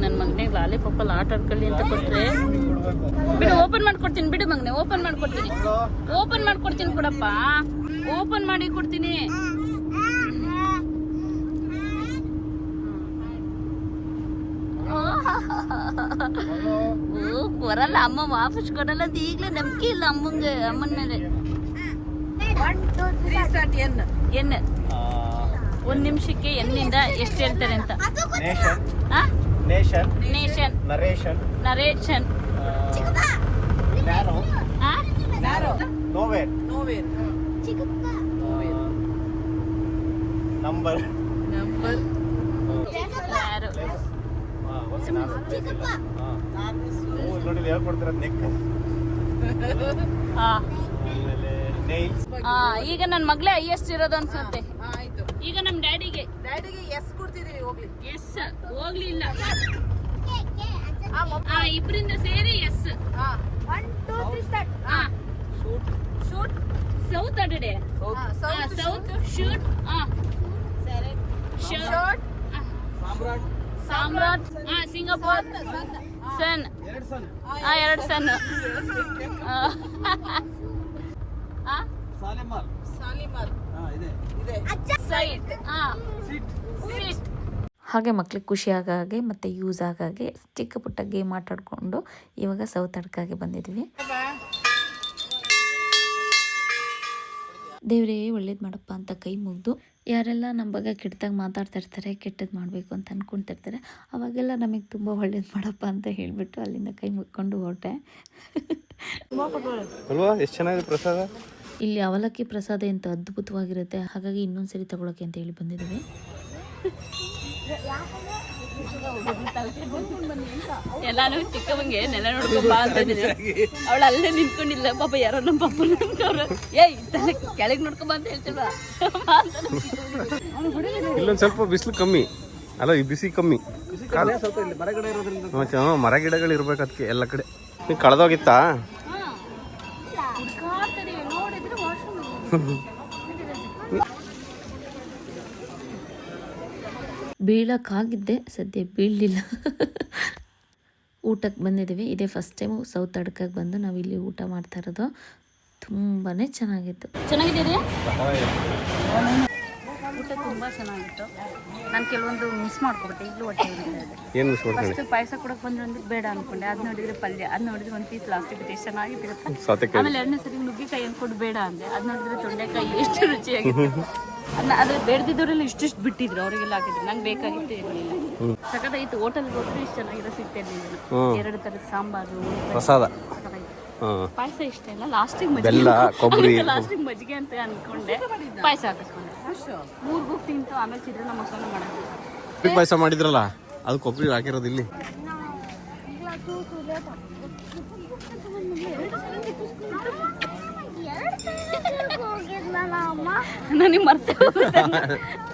ನನ್ನ ಮಗನಿಗೆ ಲಾಲಿಪಾಪಲ್ಲಿ ಆಟ ಆಡ್ಕೊಳ್ಳಿ ಅಂತ ಕೊಟ್ಟರೆ, ಬಿಡು ಓಪನ್ ಮಾಡ್ಕೊಡ್ತೀನಿ, ಬಿಡು ಮಗನೆ ಓಪನ್ ಮಾಡ್ಕೊಡ್ತೀನಿ ಕೊಡಪ್ಪ, ಓಪನ್ ಮಾಡಿ ಕೊಡ್ತೀನಿ. ಬರಲ್ಲ ಅಮ್ಮ, ವಾಪಸ್ ಕೊಡಲ್ಲ ಅಂತ ಈಗಲೇ ನಂಬಿಕೆ ಇಲ್ಲ ಅಮ್ಮನ ಮೇಲೆ. ಎನ್ 1 ನಿಮಿಷಕ್ಕೆ ಎನ್ನಿಂದ ಎಷ್ಟು ಹೇಳ್ತಾರೆ ಅಂತ. Nation nation narration narration narrow nowhere number ಯಾರು ನೋಡಿ ಹೇಳ್ಕೊಡ್ತೀರ ನೆಕ್ ಆಮೇಲೆ ನೈಲ್ಸ್. ಈಗ ನನ್ನ ಮಗಳೇ ಹೈಯೆಸ್ಟ್ ಇರೋದು ಅನ್ಸುತ್ತೆ. ಈಗ ನಮ್ಮ ಡ್ಯಾಡಿಗೆ ಎಸ್ ಕೊಡ್ತಿದೀವಿ ಹೋಗ್ಲಿ. ಎಸ್ ಹೋಗ್ಲಿಲ್ಲ. ಇಬ್ಬರಿಂದ ಸೇರಿ ಎಸ್. 1 2 3 ಸ್ಟಾರ್ಟ್. ಶೂಟ್ ಸೌತ್ ಅಡಡೆ south shoot shirt Samrat Singapore sun 2 sun Shalimar site seat. ಹಾಗೆ ಮಕ್ಳಿಗೆ ಖುಷಿ ಆಗಾಗೆ ಮತ್ತು ಯೂಸ್ ಆಗಾಗೆ ಚಿಕ್ಕ ಪುಟ್ಟ ಗೇಮ್ ಆಟಾಡಿಕೊಂಡು ಇವಾಗ ಸೌತ್ ಅಡ್ಕಾಗೆ ಬಂದಿದ್ವಿ. ದೇವರೇ ಒಳ್ಳೇದು ಮಾಡಪ್ಪ ಅಂತ ಕೈ ಮುಗಿದು ಯಾರೆಲ್ಲ ನಮ್ಮ ಬಗ್ಗೆ ಕೆಟ್ಟದಾಗ ಮಾತಾಡ್ತಾ ಇರ್ತಾರೆ, ಕೆಟ್ಟದ್ದು ಮಾಡಬೇಕು ಅಂತ ಅಂದ್ಕೊಳ್ತಿರ್ತಾರೆ, ಅವಾಗೆಲ್ಲ ನಮಗೆ ತುಂಬ ಒಳ್ಳೇದು ಮಾಡಪ್ಪ ಅಂತ ಹೇಳಿಬಿಟ್ಟು ಅಲ್ಲಿಂದ ಕೈ ಮುಗ್ಕೊಂಡು ಹೊರಟೆ. ಅಲ್ವಾ ಎಷ್ಟು ಚೆನ್ನಾಗಿದೆ ಪ್ರಸಾದ. ಇಲ್ಲಿ ಅವಲಕ್ಕಿ ಪ್ರಸಾದ ಎಂತ ಅದ್ಭುತವಾಗಿರುತ್ತೆ, ಹಾಗಾಗಿ ಇನ್ನೊಂದು ಸರಿ ತಗೊಳಕ್ಕೆ ಅಂತ ಹೇಳಿ ಬಂದಿದ್ದೀವಿ. ಎಲ್ಲಾನು ಚಿಕ್ಕವಂಗೆ ನೆಲ ನೋಡ್ಕೊಂಡ್ ಬಾ ಅಂತ ಅವಳು ಅಲ್ಲೇ ನಿಂತ್ಕೊಂಡಿಲ್ಲ. ಪಾಪ ಯಾರೋ ನಮ್ಮ ಪಪ್ಪ ನಿಂತವ್ರು, ಕೆಳಗೆ ನೋಡ್ಕೊಂಬ ಅಂತ ಹೇಳ್ತಿಲ್ವಾ. ಇಲ್ಲೊಂದು ಸ್ವಲ್ಪ ಬಿಸಿಲು ಕಮ್ಮಿ ಅಲ್ಲ, ಈ ಬಿಸಿ ಕಮ್ಮಿ. ಮರ ಗಿಡಗಳು ಇರ್ಬೇಕು ಅದಕ್ಕೆ ಎಲ್ಲ ಕಡೆ. ನೀವು ಕಳೆದೋಗಿತ್ತಾ? ಬೀಳಕ್ಕಾಗಿದ್ದೆ, ಸದ್ಯ ಬೀಳಲಿಲ್ಲ. ಊಟಕ್ಕೆ ಬಂದಿದ್ದೀವಿ. ಇದೇ ಫಸ್ಟ್ ಟೈಮು ಸೌತ್ ಅಡ್ಕಾಗೆ ಬಂದು ನಾವು ಇಲ್ಲಿ ಊಟ ಮಾಡ್ತಾ ಇರೋದು. ತುಂಬಾ ಚೆನ್ನಾಗಿತ್ತು. ಚೆನ್ನಾಗಿದ್ದೀರಿ? ಊಟ ತುಂಬ ಚೆನ್ನಾಗಿತ್ತು. ನಾನು ಕೆಲವೊಂದು ಮಿಸ್ ಮಾಡ್ಕೊಬಿಟ್ಟೆ, ಈಗಲೂ ಹೊಟ್ಟೆ ಏನು ಮಿಸ್ ಮಾಡ್ಕೊಂಡೆ? ಫಸ್ಟ್ ಪಾಯಸ ಕೊಡಕ್ಕೆ ಬಂದ್ರೆ ಬೇಡ ಅನ್ಕೊಂಡೆ. ಅದು ನೋಡಿದ್ರೆ ಪಲ್ಯ, ಅದು ನೋಡಿದ್ರೆ ಒಂದು ಪೀಸ್ ಲಾಸ್ಟಿಗೆ ಎಷ್ಟು ಚೆನ್ನಾಗಿರುತ್ತೆ. ಆಮೇಲೆ 2ನೇ ಸರಿ ನುಗ್ಗೆಕಾಯಿ ಅಂದ್ಕೊಂಡು ಬೇಡ ಅಂದೆ, ಅದು ನೋಡಿದ್ರೆ ತೊಂಡೆಕಾಯಿ ಎಷ್ಟು ರುಚಿಯಾಗಿತ್ತು. ಅದ್ರ ಬೇಡದಿದ್ದವರೆಲ್ಲ ಇಷ್ಟಿಷ್ಟು ಬಿಟ್ಟಿದ್ರು, ಅವರಿಗೆಲ್ಲ ಹಾಕಿದ್ರು. ನಂಗೆ ಬೇಕಾಗಿತ್ತು ಇರಲಿಲ್ಲ. ಸಖತ್ತಾಗಿತ್ತು. ಹೋಟೆಲ್ಗೆ ಹೋದ್ರೆ ಇಷ್ಟು ಚೆನ್ನಾಗಿರೋ ಸಿಗ್ತಿರ್ಲಿಲ್ಲ. 2 ಥರದ ಸಾಂಬಾರು ಪ್ರಸಾದ, ಪಾಯಸ ಇಷ್ಟ ಇಲ್ಲ. ಲಾಸ್ಟಿಗೆ ಬೆಲ್ಲ, ಕೊಬ್ಬರಿ, ಲಾಸ್ಟಿಗೆ ಮಜ್ಜಿಗೆ ಅಂತ ಅನ್ಕೊಂಡೆ, ಪಾಯಸ ಹಾಕಿಸ್ಕೊಂಡೆ. 3 ಬುಕ್ ತಿಂತು. ಆಮೇಲೆ ಚಿತ್ರಾನ್ನ ಮಸಾಲ ಮಾಡೋದು. ಪಾಯಸ ಮಾಡಿದ್ರಲ್ಲ, ಅದು ಕೊಬ್ಬರಿ ಹಾಕಿರೋದು ಇಲ್ಲಿ. ನನಗೆ ಮರ್ತೆ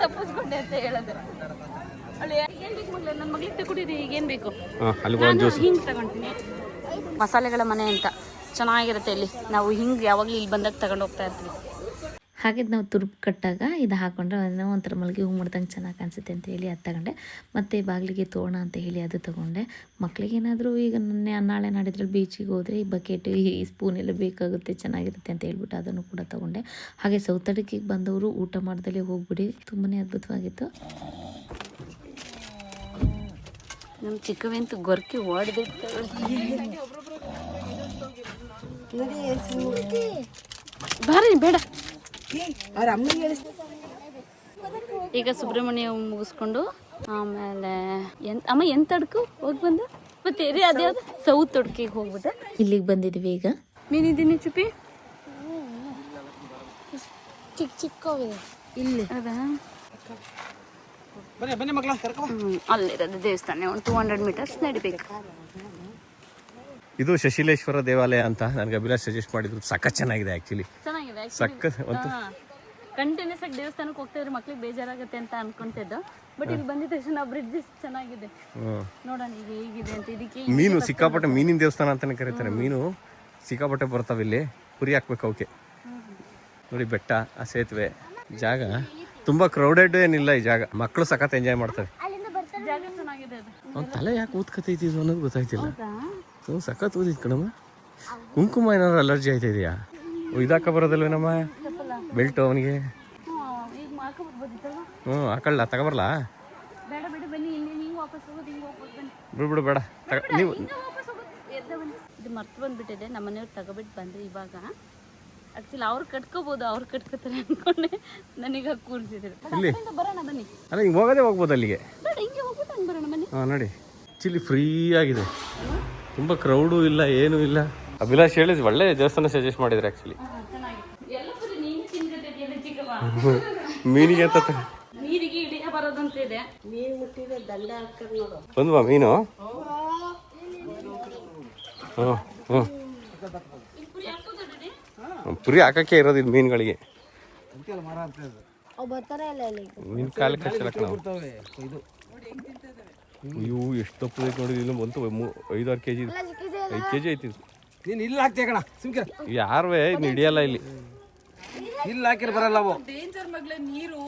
ತಪ್ಪಿಸ್ಕೊಂಡೆ ಅಂತ ಹೇಳೋದು. ನನ್ನ ಮಗಳಿಗೆ ತಗೊಂಡಿರಿ. ಈಗೇನು ಬೇಕು? ಹಿಂಗೆ ತಗೊಂತೀನಿ. ಮಸಾಲೆಗಳ ಮನೆ ಅಂತ ಚೆನ್ನಾಗಿರುತ್ತೆ ಇಲ್ಲಿ. ನಾವು ಹಿಂಗೆ ಯಾವಾಗಲೂ ಇಲ್ಲಿ ಬಂದಾಗ ತಗೊಂಡು ಹೋಗ್ತಾ ಇರ್ತೀವಿ. ಹಾಗೆ ನಾವು ತುರ್ಪು ಕಟ್ಟಾಗ ಇದು ಹಾಕೊಂಡ್ರೆ ಒಂಥರ ಮಲ್ಲಿಗೆ ಹೂ ಮಾಡ್ದಂಗೆ ಚೆನ್ನಾಗಿ ಕಾಣಿಸುತ್ತೆ ಅಂತ ಹೇಳಿ ಅದು ತಗೊಂಡೆ. ಮತ್ತು ಬಾಗಿಲಿಗೆ ತೋರಣ ಅಂತ ಹೇಳಿ ಅದು ತೊಗೊಂಡೆ. ಮಕ್ಳಿಗೇನಾದರೂ ಈಗ ನಾಳೆ ನಾಡಿದ್ರಲ್ಲಿ ಬೀಚಿಗೆ ಹೋದರೆ ಈ ಬಕೆಟ್, ಈ ಸ್ಪೂನ್ ಎಲ್ಲ ಬೇಕಾಗುತ್ತೆ, ಚೆನ್ನಾಗಿರುತ್ತೆ ಅಂತ ಹೇಳ್ಬಿಟ್ಟು ಅದನ್ನು ಕೂಡ ತೊಗೊಂಡೆ. ಹಾಗೆ ಸೌತ್ ಅಡ್ಕಿಗೆ ಬಂದವರು ಊಟ ಮಾಡ್ದಲೇ ಹೋಗ್ಬಿಡಿ, ತುಂಬಾ ಅದ್ಭುತವಾಗಿತ್ತು. ನಮ್ಮ ಚಿಕ್ಕವಂತೂ ಗೊರ್ಕಿ ಹೊಡೆದಿಟ್ಟು ಬಾರಿ ಬೇಡ. ಈಗ ಸುಬ್ರಹ್ಮಣ್ಯ ಮುಗಿಸ್ಕೊಂಡು ಆಮೇಲೆ ಅಮ್ಮ ಎಂತ ಅಡ್ಕು ಹೋಗಿ ಬಂದು ಮತ್ತೆ ಅದೇ ಸೌತ್ ಅಡ್ಕಿಗೆ ಹೋಗ್ಬಿಟ್ಟು ಇಲ್ಲಿಗೆ ಬಂದಿದ್ವಿ. ಈಗ ಮೀನಿದ್ದೀನಿ ಚುಪ್ಪಿ ಚಿಕ್ಕವೇ ಇಲ್ಲಿ ಅದಾ ಅಲ್ಲಿರೋದು ದೇವಸ್ಥಾನ. ಒಂದು 200 ಮೀಟರ್ಸ್ ನಡಿಬೇಕು. ಇದು ಶಶಿಲೇಶ್ವರ ದೇವಾಲಯ ಅಂತ ನನಗೆ ಅಭಿಲಾಷ್ ಸಜೆಸ್ಟ್ ಮಾಡಿದ್ರು. ಸಖತ್ ಚೆನ್ನಾಗಿದೆ ಆ್ಯಕ್ಚುಲಿ, ಚೆನ್ನಾಗಿದೆ. ಸಖತ್. ಕಂಟಿನ್ಯೂಸ್ ಆಗಿ ದೇವಸ್ಥಾನಕ್ಕೆ ಹೋಗ್ತಿದ್ರೆ ಮಕ್ಳಿಗೆ ಬೇಜಾರಾಗುತ್ತೆ ಅಂತ ಅನ್ಕೊಂತಿದ್ದು. ಬಟ್ ಇಲ್ಲಿ ಬಂದಿದ ತಕ್ಷಣ ಬ್ರಿಡ್ಜ್ ಚೆನ್ನಾಗಿದೆ. ನೋಡೋಣ ಈಗ ಹೇಗಿದೆ ಅಂತ. ಇದಕ್ಕೆ ಮೀನು ಸಿಕ್ಕಾಪಟ್ಟೆ, ಮೀನಿನ ದೇವಸ್ಥಾನ ಅಂತಾನೆ ಕರೀತಾರೆ. ಮೀನು ಸಿಕ್ಕಾಪಟ್ಟೆ ಬರ್ತಾವೆ ಇಲ್ಲಿ. ಕುರಿ ಹಾಕ್ಬೇಕು ಅವಕ್ಕೆ. ನೋಡಿ ಬೆಟ್ಟ, ಆ ಸೇತುವೆ, ಜಾಗ ತುಂಬ ಕ್ರೌಡೆಡ್ ಏನಿಲ್ಲ ಈ ಜಾಗ. ಮಕ್ಕಳು ಸಖತ್ ಎಂಜಾಯ್ ಮಾಡ್ತವೆ. ಜಾಗ ಚೆನ್ನಾಗಿದೆ. ಅವ್ನ ತಲೆ ಯಾಕೆ ಊದ್ಕತೈತಿ ಇದು ಅನ್ನೋದು ಗೊತ್ತಾಯ್ತಿಲ್ಲ. ಸಖತ್ ಊದಿದ್ ಕಣಮ್ಮ. ಕುಂಕುಮ ಏನಾದ್ರು ಅಲರ್ಜಿ ಆಯ್ತಾ ಇದೆಯಾ? ಇದಾಕ ಬರೋದಲ್ವೇನಮ್ಮ ಬೆಲ್ಟು ಅವನಿಗೆ? ಹಾಕೊಳ್ಳ, ತಗೊಬರ್ಲಾ? ಬಿಡು ಬೇಡ, ನೀವು ಇದು ಮರ್ತು ಬಂದ್ಬಿಟ್ಟಿದೆ. ನಮ್ಮ ಮನೆಯವ್ರು ತಗೊಬಿಟ್ಟು ಬಂದ್ರೆ ಇವಾಗ ಆಕ್ಚುಲಿ ಅವ್ರು ಕಟ್ಕೋಬಹುದು, ಅವ್ರು ಕಟ್ಕೋತಾರೆ ಅನ್ಕೊಂಡೆ. ನನಗ ಕೂರಿಸಿದ್ರು. ಇಲ್ಲಿ ಬರೋಣ ಬನ್ನಿ. ಅಲ್ಲ ಹಿಂಗೆ ಹೋಗೋದೇ ಹೋಗ್ಬೋದು ಅಲ್ಲಿಗೆ. ಬೇಡ ಹಿಂಗೆ ಹೋಗ್ಬಿಟ್ಟು ಹಂಗೆ ಬರೋಣ ಬನ್ನಿ. ನೋಡಿ ಆ್ಯಕ್ಚುಲಿ ಫ್ರೀ ಆಗಿದೆ, ತುಂಬ ಕ್ರೌಡು ಇಲ್ಲ, ಏನೂ ಇಲ್ಲ. ಅಭಿಲಾಷ್ ಹೇಳಿದ್ ಒಳ್ಳೆ ದೇವಸ್ಥಾನ ಸಜೆಸ್ಟ್ ಮಾಡಿದ್ರೆ ಆ್ಯಕ್ಚುಲಿ. ಮೀನಿಗೆ ಅಂತ ನೀರಿಗೆ ಇಳಿಯ ಬರೋದಂತ ಇದೆ. ಬಂದ್ವಾ ಮೀನು? ಹ್ಞೂ ಪುರಿ ಹಾಕಕ್ಕೆ ಇರೋದು ಇದು ಮೀನುಗಳಿಗೆ. ಮೀನು ಕಾಲು ಕಷ್ಟ ಇವು ಎಷ್ಟು ತಪ್ಪಬೇಕು ನೋಡಿ. ಇಲ್ಲಿ ಬಂತು 5-6 kg, 5 kg ಐತಿ. ನೀನು ಇಲ್ಲಿ ಹಾಕ್ತೀಯ ಕಣ, ಸುಮ್ಕೆ ಯಾರುವೆ ಇನ್ನು ಹಿಡಿಯಲ್ಲ ಇಲ್ಲಿ. ಇಲ್ಲಿ ಹಾಕಿರ್ ಬರಲ್ಲ ಅವು. ಡೇಂಜರ್ ಮಗ್ಲೆ ನೀರು.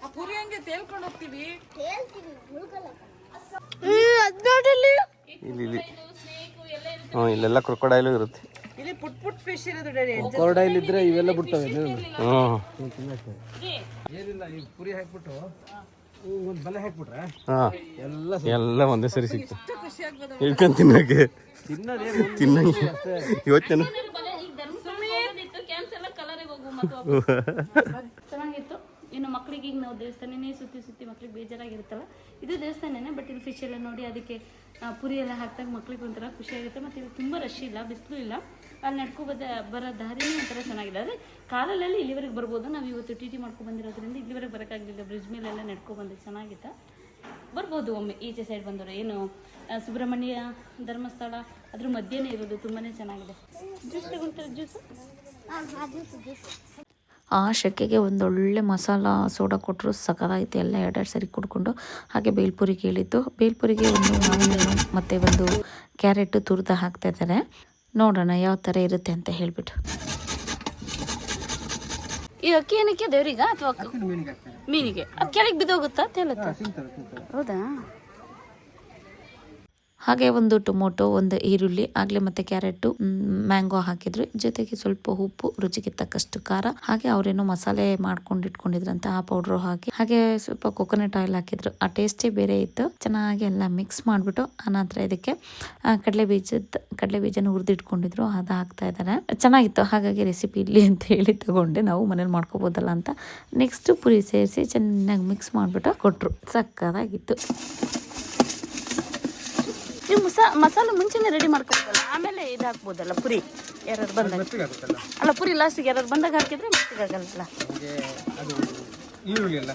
ಆ ಪುರಿ ಹಂಗೆ ತೇಲ್ಕೊಂಡು ಹೋಗ್ತೀವಿ. ಇಲ್ಲಿ ಇಲ್ಲೆಲ್ಲ ಕ್ರೊಕೊಡೈಲು ಇರುತ್ತೆ. ಇಲ್ಲಿ ಪುಟ್ ಫಿಶ್ ಇರೋದು ಡ್ಯಾಡಿ. ಕೊರಡೈಲ್ ಇದ್ರೆ ಇವೆಲ್ಲ ಬಿಡ್ತವೆ. ಏನಿಲ್ಲ, ಈ ಪುರಿ ಹಾಕ್ಬಿಟ್ಟು ಒಂದು ಬಲೆ ಹಾಕ್ಬಿಟ್ರೆ ಎಲ್ಲ ಒಂದೇ ಸರಿ ಸಿಕ್ತು. ಇಟ್ಕೊಂಡು ತಿನ್ನಕ್ಕೆ ತಿನ್ನಂಗೆ ಇವತ್ತೇನು ಚೆನ್ನಾಗಿತ್ತು. ಇನ್ನು ಮಕ್ಕಳಿಗೆ ಈಗ ನಾವು ದೇವಸ್ಥಾನನೇ ಸುತ್ತಿ ಮಕ್ಳಿಗೆ ಬೇಜಾರಾಗಿರುತ್ತಲ್ಲ, ಇದು ದೇವಸ್ಥಾನನೇ. ಬಟ್ ಇಲ್ಲಿ ಫಿಶ್ ಎಲ್ಲ ನೋಡಿ ಅದಕ್ಕೆ ಪುರಿ ಎಲ್ಲ ಹಾಕಿದಾಗ ಮಕ್ಳಿಗೆ ಒಂಥರ ಖುಷಿಯಾಗುತ್ತೆ. ಮತ್ತು ಇಲ್ಲಿ ತುಂಬ ರಶ್ ಇಲ್ಲ, ಬಿಸಿಲು ಇಲ್ಲ. ಅಲ್ಲಿ ಬರೋ ದಾರಿನೇ ಒಂಥರ ಚೆನ್ನಾಗಿದೆ. ಆದರೆ ಕಾಲಲ್ಲಿ ಇಲ್ಲಿವರೆಗೆ ಬರ್ಬೋದು. ನಾವು ಇವತ್ತು ಟಿ ಮಾಡ್ಕೊಂಡು ಬಂದಿರೋದ್ರಿಂದ ಇಲ್ಲಿವರೆಗೆ ಬರೋಕ್ಕಾಗಲಿಲ್ಲ. ಬ್ರಿಡ್ಜ್ ಮೇಲೆಲ್ಲ ನಡ್ಕೊಬಂದು ಚೆನ್ನಾಗಿತ್ತು. ಬರ್ಬೋದು ಒಮ್ಮೆ ಈಚೆ ಸೈಡ್ ಬಂದವರು. ಏನು ಸುಬ್ರಹ್ಮಣ್ಯ ಧರ್ಮಸ್ಥಳ ಅದ್ರ ಮಧ್ಯೆನೇ ಇರೋದು, ತುಂಬಾ ಚೆನ್ನಾಗಿದೆ. ಜ್ಯೂಸ್ ತಗೊಂತಾರೆ, ಜ್ಯೂಸು ಆ ಶೆಕೆಗೆ ಒಂದೊಳ್ಳೆ ಮಸಾಲ ಸೋಡಾ ಕೊಟ್ಟರು ಸಖತ್ತಾಯಿತು. ಎಲ್ಲ 2 ಸರಿ ಕುಡ್ಕೊಂಡು ಹಾಗೆ ಬೇಲ್ಪುರಿ ಕೇಳಿದ್ದು. ಬೇಲ್ಪುರಿಗೆ ಒಂದು ಮಾವಿನ ಹಣ್ಣು ಮತ್ತು ಒಂದು ಕ್ಯಾರೆಟ್ ತುರಿದು ಹಾಕ್ತಾಯಿದ್ದಾರೆ. ನೋಡೋಣ ಯಾವ ಥರ ಇರುತ್ತೆ ಅಂತ ಹೇಳ್ಬಿಟ್ಟು. ಈ ಅಕ್ಕಿ ಏನಕ್ಕೆ ದೇವ್ರಿಗ ಅಥವಾ ಮೀನಿಗೆ? ಅದು ಕೆಳಗೆ ಬಿದ್ದೋಗುತ್ತಾ ತೇಲುತ್ತಾ? ಹೌದಾ? ಹಾಗೆ ಒಂದು ಟೊಮೊಟೊ, ಒಂದು ಈರುಳ್ಳಿ ಆಗಲೇ ಮತ್ತು ಕ್ಯಾರೆಟು, ಮ್ಯಾಂಗೋ ಹಾಕಿದ್ರು. ಜೊತೆಗೆ ಸ್ವಲ್ಪ ಉಪ್ಪು, ರುಚಿಗೆ ತಕ್ಕಷ್ಟು ಖಾರ, ಹಾಗೆ ಅವರೇನೋ ಮಸಾಲೆ ಮಾಡ್ಕೊಂಡು ಇಟ್ಕೊಂಡಿದ್ರಂತ ಆ ಪೌಡ್ರು ಹಾಕಿ, ಹಾಗೆ ಸ್ವಲ್ಪ ಕೊಕೊನಟ್ ಆಯಿಲ್ ಹಾಕಿದ್ರು. ಆ ಟೇಸ್ಟೇ ಬೇರೆ ಇತ್ತು. ಚೆನ್ನಾಗಿ ಎಲ್ಲ ಮಿಕ್ಸ್ ಮಾಡಿಬಿಟ್ಟು ಆನಂತರ ಇದಕ್ಕೆ ಕಡಲೆ ಬೀಜನ ಹುರಿದಿಟ್ಕೊಂಡಿದ್ರು, ಅದು ಹಾಕ್ತಾ ಇದ್ದಾರೆ. ಚೆನ್ನಾಗಿತ್ತು. ಹಾಗಾಗಿ ರೆಸಿಪಿ ಇಲ್ಲಿ ಅಂತ ಹೇಳಿ ತಗೊಂಡೆ. ನಾವು ಮನೇಲಿ ಮಾಡ್ಕೋಬೋದಲ್ಲ ಅಂತ. ನೆಕ್ಸ್ಟ್ ಪುರಿ ಸೇರಿಸಿ ಚೆನ್ನಾಗಿ ಮಿಕ್ಸ್ ಮಾಡಿಬಿಟ್ಟು ಕೊಟ್ಟರು. ಸಕ್ಕತ್ತಾಗಿತ್ತು. ನೀವು ಮಸಾಲೆ ಮುಂಚೆನೇ ರೆಡಿ ಮಾಡ್ಕೊಬೋದಲ್ಲ, ಆಮೇಲೆ ಇದು ಹಾಕ್ಬೋದಲ್ಲ ಪುರಿ ಯಾರು ಬಂದಾಗ. ಅಲ್ಲ, ಪುರಿ ಲಾಸ್ಟಿಗೆ ಯಾರು ಬಂದಾಗ ಹಾಕಿದ್ರೆ ಮೆತ್ತಗಾಗಲ್ಲ. ಈರುಳ್ಳಿ ಎಲ್ಲ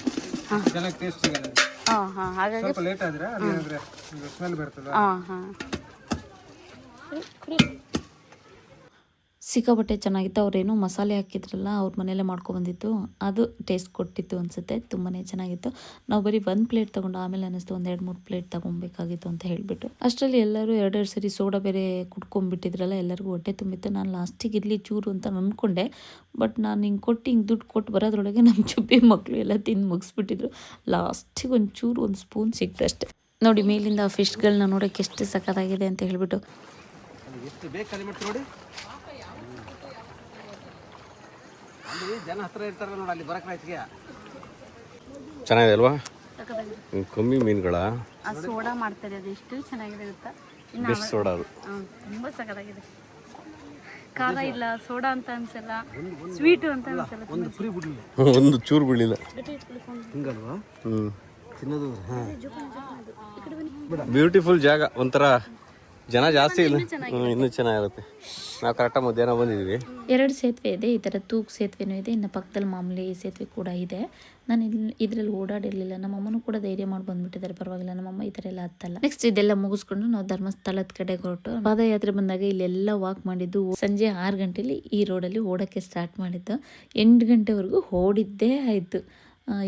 ಚೆನ್ನಾಗಿ ಟೇಸ್ಟ್ ಸಿಗಲ್ಲ. ಹಾಂ ಹಾಗಾಗಿ ಸ್ವಲ್ಪ ಲೇಟ್ ಆದರೆ ಅದೇನಾದ್ರೆ ಸ್ಮೆಲ್ ಬರ್ತಲ್ಲ. ಹಾಂ ಸಿಕ್ಕಾಪಟ್ಟೆ ಚೆನ್ನಾಗಿತ್ತು. ಅವರೇನೋ ಮಸಾಲೆ ಹಾಕಿದ್ರಲ್ಲ, ಅವ್ರ ಮನೆಯಲ್ಲೇ ಮಾಡ್ಕೊಬಂದಿತ್ತು, ಅದು ಟೇಸ್ಟ್ ಕೊಟ್ಟಿತ್ತು ಅನಿಸುತ್ತೆ. ತುಂಬಾ ಚೆನ್ನಾಗಿತ್ತು. ನಾವು ಬರೀ 1 ಪ್ಲೇಟ್ ತೊಗೊಂಡು ಆಮೇಲೆ ಅನ್ನಿಸ್ತು ಒಂದು 2-3 ಪ್ಲೇಟ್ ತೊಗೊಬೇಕಾಗಿತ್ತು ಅಂತ ಹೇಳಿಬಿಟ್ಟು. ಅಷ್ಟರಲ್ಲಿ ಎಲ್ಲರೂ 2 ಸರಿ ಸೋಡಾ ಬೇರೆ ಕುಡ್ಕೊಂಡ್ಬಿಟ್ಟಿದ್ರಲ್ಲ, ಎಲ್ಲರಿಗೂ ಹೊಟ್ಟೆ ತುಂಬಿತ್ತು. ನಾನು ಲಾಸ್ಟಿಗೆ ಇರಲಿ ಚೂರು ಅಂತ ಅಂದ್ಕೊಂಡೆ. ಬಟ್ ನಾನು ಹಿಂಗೆ ದುಡ್ಡು ಕೊಟ್ಟು ಬರೋದ್ರೊಳಗೆ ನಮ್ಮ ಚುಪ್ಪಿ ಮಕ್ಕಳು ಎಲ್ಲ ತಿಂದು ಮುಗಿಸ್ಬಿಟ್ಟಿದ್ರು. ಲಾಸ್ಟಿಗೆ ಒಂದು ಸ್ಪೂನ್ ಸಿಕ್ತಷ್ಟೆ. ನೋಡಿ ಮೇಲಿಂದ ಆ ಫಿಶ್ಗಳನ್ನ ನೋಡೋಕ್ಕೆ ಎಷ್ಟು ಸಖತ್ತಾಗಿದೆ ಅಂತ ಹೇಳಿಬಿಟ್ಟು. ಎಷ್ಟು ಬೇಕು ಖಾಲಿ ಮಾಡ್ತೀವಿ ನೋಡಿ. ಅಲ್ಲಿ ಜನ ಹತ್ರ ಇರ್ತಾರಲ್ಲ ನೋಡಿ, ಅಲ್ಲಿ ಬರಕ್ಕೆ ರೈತಿಗೆ ಚೆನ್ನಾಗಿದೆ ಅಲ್ವಾ? ಕಮ್ಮಿ ಮೀನುಗಳ ಆ ಸೋಡಾ ಮಾಡ್ತಾರೆ, ಅದು ಎಷ್ಟು ಚೆನ್ನಾಗಿದೆ ಗೊತ್ತಾ? ಬೆಸ್ಟ್ ಸೋಡಾ ಅದು. ತುಂಬ ಸಖತ್ತಾಗಿದೆ. ಖಾರ ಇಲ್ಲ, ಸೋಡಾ ಅಂತ ಅನ್ಸಲ್ಲ, ಸ್ವೀಟು ಅಂತ ಅನ್ಸಲ್ಲ. ಒಂದು ಫ್ರೀ ಬಿಡಲಿಲ್ಲ, ಒಂದು ಚೂರು ಬೀಳಿಲ್ಲ. ಹಿಂಗಲ್ವಾ ತಿನ್ನೋದು? ಬ್ಯೂಟಿಫುಲ್ ಜಾಗ, ಒಂಥರ ಜನ ಜಾಸ್ತಿ ಇಲ್ಲ, ಇನ್ನೂ ಚೆನ್ನಾಗಿರುತ್ತೆ. ನಾವು ಕರೆಕ್ಟಾಗಿ ಮಧ್ಯಾಹ್ನ ಬಂದಿದ್ವಿ. 2 ಸೇತುವೆ ಇದೆ, ಈ ಥರ ತೂಗು ಸೇತುವೆನೂ ಇದೆ. ಇನ್ನು ಪಕ್ಕದಲ್ಲಿ ಮಾಮೂಲಿ ಸೇತುವೆ ಕೂಡ ಇದೆ. ನಾನು ಇದರಲ್ಲಿ ಓಡಾಡಿರಲಿಲ್ಲ. ನಮ್ಮಮ್ಮನೂ ಕೂಡ ಧೈರ್ಯ ಮಾಡಿ ಬಂದುಬಿಟ್ಟಿದ್ದಾರೆ, ಪರವಾಗಿಲ್ಲ ನಮ್ಮಮ್ಮ ಈ ಥರ ಎಲ್ಲ ಹತ್ತಲ್ಲ. ನೆಕ್ಸ್ಟ್ ಇದೆಲ್ಲ ಮುಗಿಸ್ಕೊಂಡು ನಾವು ಧರ್ಮಸ್ಥಳದ ಕಡೆಗೆ ಹೊರಟು ಪಾದಯಾತ್ರೆ ಬಂದಾಗ ಇಲ್ಲೆಲ್ಲ ವಾಕ್ ಮಾಡಿದ್ದು. ಸಂಜೆ 6 ಗಂಟೆಲಿ ಈ ರೋಡಲ್ಲಿ ಓಡೋಕ್ಕೆ ಸ್ಟಾರ್ಟ್ ಮಾಡಿದ್ದು. 8 ಗಂಟೆವರೆಗೂ ಓಡಿದ್ದೇ ಆಯಿತು.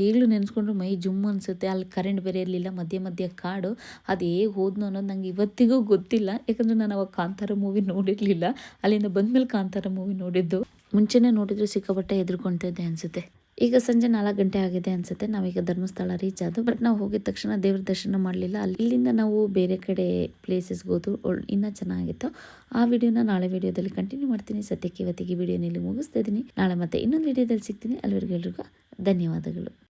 ಈಗಲೂ ನೆನೆಸ್ಕೊಂಡ್ರೆ ಮೈ ಜುಮ್ ಅನಿಸುತ್ತೆ. ಅಲ್ಲಿ ಕರೆಂಟ್ ಬೇರೆ ಇರಲಿಲ್ಲ, ಮಧ್ಯೆ ಕಾಡು. ಅದು ಹೇಗೆ ಹೋದ್ನೋ ಅನ್ನೋದು ನಂಗೆ ಇವತ್ತಿಗೂ ಗೊತ್ತಿಲ್ಲ. ಯಾಕಂದರೆ ನಾನು ಅವಾಗ ಕಾಂತಾರ ಮೂವಿ ನೋಡಿರಲಿಲ್ಲ. ಅಲ್ಲಿಂದ ಬಂದಮೇಲೆ ಕಾಂತಾರ ಮೂವಿ ನೋಡಿದ್ದು. ಮುಂಚೆನೇ ನೋಡಿದ್ರು ಸಿಕ್ಕಾಪಟ್ಟೆ ಹೆದರ್ಕೊಳ್ತಿದ್ದೆ ಅನಿಸುತ್ತೆ. ಈಗ ಸಂಜೆ 4 ಗಂಟೆ ಆಗಿದೆ ಅನಿಸುತ್ತೆ. ನಾವೀಗ ಧರ್ಮಸ್ಥಳ ರೀಚ್ ಆದವು. ಬಟ್ ನಾವು ಹೋಗಿದ ತಕ್ಷಣ ದೇವ್ರ ದರ್ಶನ ಮಾಡಲಿಲ್ಲ. ಇಲ್ಲಿಂದ ನಾವು ಬೇರೆ ಕಡೆ ಪ್ಲೇಸಸ್ಗೆ ಹೋದು ಇನ್ನೂ ಚೆನ್ನಾಗಿತ್ತು. ಆ ವಿಡಿಯೋನ ನಾಳೆ ವಿಡಿಯೋದಲ್ಲಿ ಕಂಟಿನ್ಯೂ ಮಾಡ್ತೀನಿ. ಸದ್ಯಕ್ಕೆ ಇವತ್ತಿಗೆ ವಿಡಿಯೋನಲ್ಲಿ ಮುಗಿಸ್ತಾ ಇದ್ದೀನಿ. ನಾಳೆ ಮತ್ತೆ ಇನ್ನೊಂದು ವಿಡಿಯೋದಲ್ಲಿ ಸಿಗ್ತೀನಿ. ಅಲ್ಲಿವರೆಗೂ ಎಲ್ರಿಗೂ ಧನ್ಯವಾದಗಳು.